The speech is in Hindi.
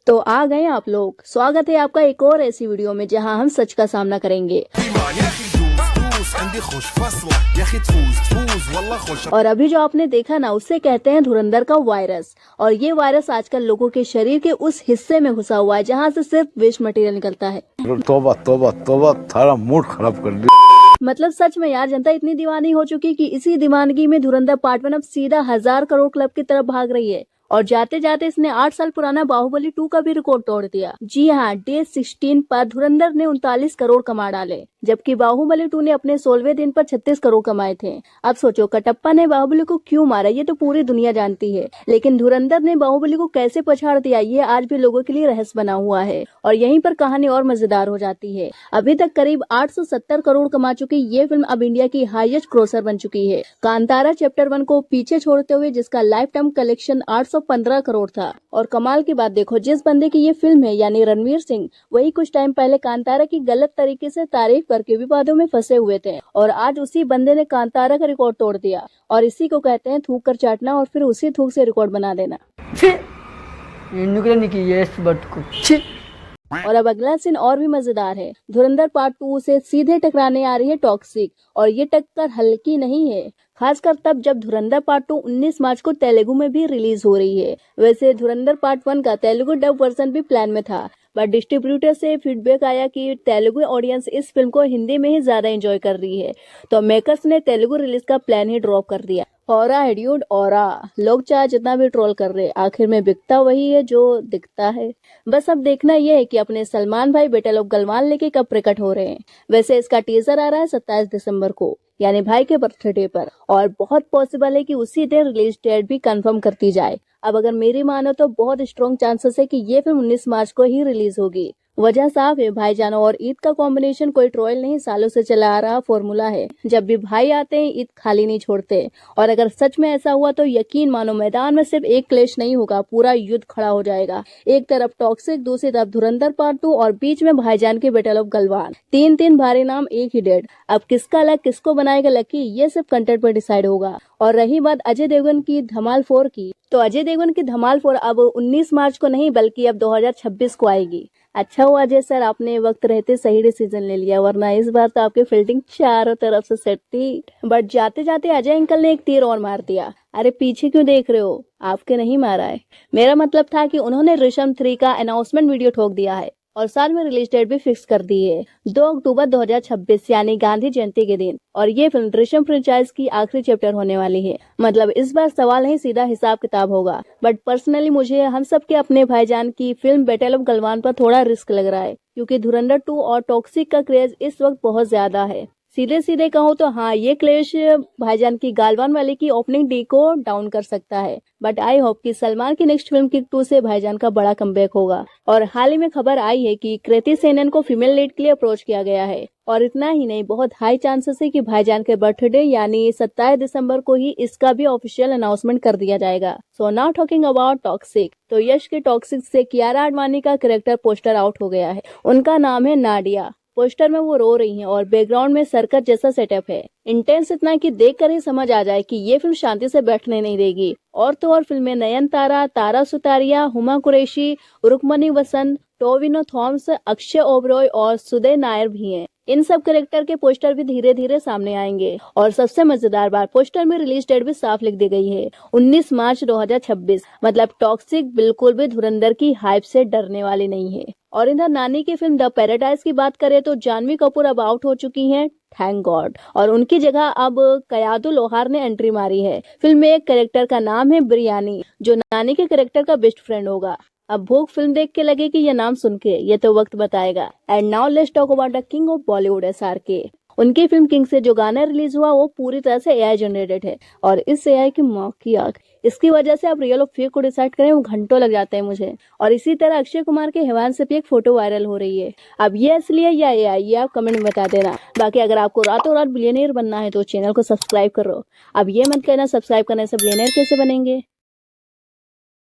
तो आ गए आप लोग। स्वागत है आपका एक और ऐसी वीडियो में जहां हम सच का सामना करेंगे। और अभी जो आपने देखा ना, उसे कहते हैं धुरंधर का वायरस। और ये वायरस आजकल लोगों के शरीर के उस हिस्से में घुसा हुआ है जहां से सिर्फ वेस्ट मटेरियल निकलता है। तौबा तौबा तौबा, थारा मूड खराब कर दिया। मतलब सच में यार, जनता इतनी दीवानी हो चुकी कि इसी दीवानगी में धुरंधर पार्ट 1 अब सीधा 1000 करोड़ क्लब की तरफ भाग रही है। और जाते जाते इसने 8 साल पुराना बाहुबली 2 का भी रिकॉर्ड तोड़ दिया। जी हाँ, डे 16 पर धुरंधर ने 39 करोड़ कमा डाले, जबकि बाहुबली 2 ने अपने 16वें दिन पर 36 करोड़ कमाए थे। अब सोचो, कटप्पा ने बाहुबली को क्यों मारा, ये तो पूरी दुनिया जानती है, लेकिन धुरंधर ने बाहुबली को कैसे पछाड़ दिया, ये आज भी लोगों के लिए रहस्य बना हुआ है। और यहीं पर कहानी और मजेदार हो जाती है। अभी तक करीब 870 करोड़ कमा चुकी ये फिल्म अब इंडिया की हाईएस्ट ग्रोसर बन चुकी है, कांतारा चैप्टर 1 को पीछे छोड़ते हुए, जिसका लाइफ टाइम कलेक्शन 815 करोड़ था। और कमाल की बात देखो, जिस बंदे की ये फिल्म है यानी रणवीर सिंह, वही कुछ टाइम पहले कांतारा की गलत तरीके से तारीफ करके विवादों में फंसे हुए थे। और आज उसी बंदे ने कांतारा का रिकॉर्ड तोड़ दिया। और इसी को कहते हैं थूक कर चाटना और फिर उसी थूक से रिकॉर्ड बना देना। और अब अगला सीन और भी मजेदार है। धुरंधर पार्ट 2 से सीधे टकराने आ रही है टॉक्सिक, और ये टक्कर हल्की नहीं है, खासकर तब जब धुरंधर पार्ट 2 19 मार्च को तेलुगु में भी रिलीज हो रही है। वैसे धुरंधर पार्ट 1 का तेलुगु डब वर्जन भी प्लान में था, बट डिस्ट्रीब्यूटर से फीडबैक आया कि तेलुगु ऑडियंस इस फिल्म को हिंदी में ही ज्यादा एंजॉय कर रही है, तो मेकर्स ने तेलुगु रिलीज का प्लान ही ड्रॉप कर दिया। औरा है ड्यूड, औरा। लोग चाहे जितना भी ट्रोल कर रहे, आखिर में बिकता वही है जो दिखता है। बस अब देखना यह है कि अपने सलमान भाई बैटल ऑफ गलवान लेके कब प्रकट हो रहे हैं। वैसे इसका टीजर आ रहा है 27 दिसंबर को, यानी भाई के बर्थडे पर, और बहुत पॉसिबल है कि उसी दिन रिलीज डेट भी कंफर्म करती जाए। अब अगर मेरी मानो तो बहुत स्ट्रॉन्ग चांसेस है कि ये फिल्म 19 मार्च को ही रिलीज होगी। वजह साफ है, भाईजान और ईद का कॉम्बिनेशन कोई ट्रोल नहीं, सालों से चला आ रहा फॉर्मूला है। जब भी भाई आते हैं, ईद खाली नहीं छोड़ते। और अगर सच में ऐसा हुआ तो यकीन मानो, मैदान में सिर्फ एक क्लेश नहीं होगा, पूरा युद्ध खड़ा हो जाएगा। एक तरफ टॉक्सिक, दूसरी तरफ धुरंधर पार्ट 2 और बीच में भाईजान की बैटल ऑफ गलवान। तीन भारी नाम, एक ही डेट। अब किसका लक किसको बनाएगा लकी, ये सिर्फ कंटेंट पर डिसाइड होगा। और रही बात अजय देवगन की धमाल 4 की, तो अजय देवगन की धमाल 4 अब 19 मार्च को नहीं बल्कि अब 2026 को आएगी। अच्छा हुआ अजय सर, आपने वक्त रहते सही डिसीजन ले लिया, वरना इस बार तो आपकी फील्डिंग चारों तरफ से सेट थी। बट जाते जाते अजय अंकल ने एक तीर और मार दिया। अरे पीछे क्यों देख रहे हो, आपके नहीं मारा है। मेरा मतलब था कि उन्होंने दृश्यम 3 का अनाउंसमेंट वीडियो ठोक दिया है और साथ में रिलीज डेट भी फिक्स कर दी है, 2 अक्टूबर 2026 यानी गांधी जयंती के दिन। और ये फिल्म दृश्यम फ्रेंचाइज की आखिरी चैप्टर होने वाली है। मतलब इस बार सवाल नहीं, सीधा हिसाब किताब होगा। बट पर्सनली मुझे हम सब के अपने भाईजान की फिल्म बैटल ऑफ गलवान पर थोड़ा रिस्क लग रहा है, क्योंकि धुरंधर 2 और टॉक्सिक का क्रेज इस वक्त बहुत ज्यादा है। सीधे सीधे कहूँ तो हाँ, ये क्लेश भाईजान की गालवान वाले की ओपनिंग डे को डाउन कर सकता है। बट आई होप कि सलमान की नेक्स्ट फिल्म किक 2 से भाईजान का बड़ा कमबैक होगा। और हाल ही में खबर आई है कि कृति सेनन को फीमेल लीड के लिए अप्रोच किया गया है। और इतना ही नहीं, बहुत हाई चांसेस है कि भाईजान के बर्थडे यानी 27 दिसंबर को ही इसका भी ऑफिशियल अनाउंसमेंट कर दिया जाएगा। So now talking about toxic, तो यश के टॉक्सिक से कियारा आडवाणी का कैरेक्टर पोस्टर आउट हो गया है। उनका नाम है नाडिया। पोस्टर में वो रो रही हैं और बैकग्राउंड में सर्कस जैसा सेटअप है। इंटेंस इतना कि देखकर ही समझ आ जाए कि ये फिल्म शांति से बैठने नहीं देगी। और तो और फिल्म में नयनतारा, तारा सुतारिया, हुमा कुरैशी, रुक्मणी वसंत, टोविनो थॉमस, अक्षय ओबरॉय और सुदय नायर भी हैं। इन सब कैरेक्टर के पोस्टर भी धीरे धीरे सामने आएंगे। और सबसे मजेदार बात, पोस्टर में रिलीज डेट भी साफ लिख दी गई है, 19 मार्च 2026। मतलब टॉक्सिक बिल्कुल भी धुरंधर की हाइप से डरने वाली नहीं है। और इधर नानी की फिल्म द पैराडाइज की बात करें तो जानवी कपूर अब आउट हो चुकी हैं, थैंक गॉड। और उनकी जगह अब कयादु लोहार ने एंट्री मारी है। फिल्म में एक कैरेक्टर का नाम है बिरयानी, जो नानी के कैरेक्टर का बेस्ट फ्रेंड होगा। अब भूख फिल्म देख के लगे कि ये नाम सुन के, ये तो वक्त बताएगा। And now let's talk about the king of Bollywood SRK। उनकी फिल्म किंग से जो गाना रिलीज हुआ वो पूरी तरह से AI जनरेटेड है। और इस AI की माँ की आंख, इसकी वजह से आप रियल और फेक को डिसाइड करें वो घंटों लग जाते हैं मुझे। और इसी तरह अक्षय कुमार के हेवान से भी एक फोटो वायरल हो रही है। अब ये असली है या AI, ये आप कमेंट में बता देना। बाकी अगर आपको रातों रात बिलियनियर बनना है तो चैनल को सब्सक्राइब करो। अब ये मत कहना सब्सक्राइब करने से बिलियनियर कैसे बनेंगे।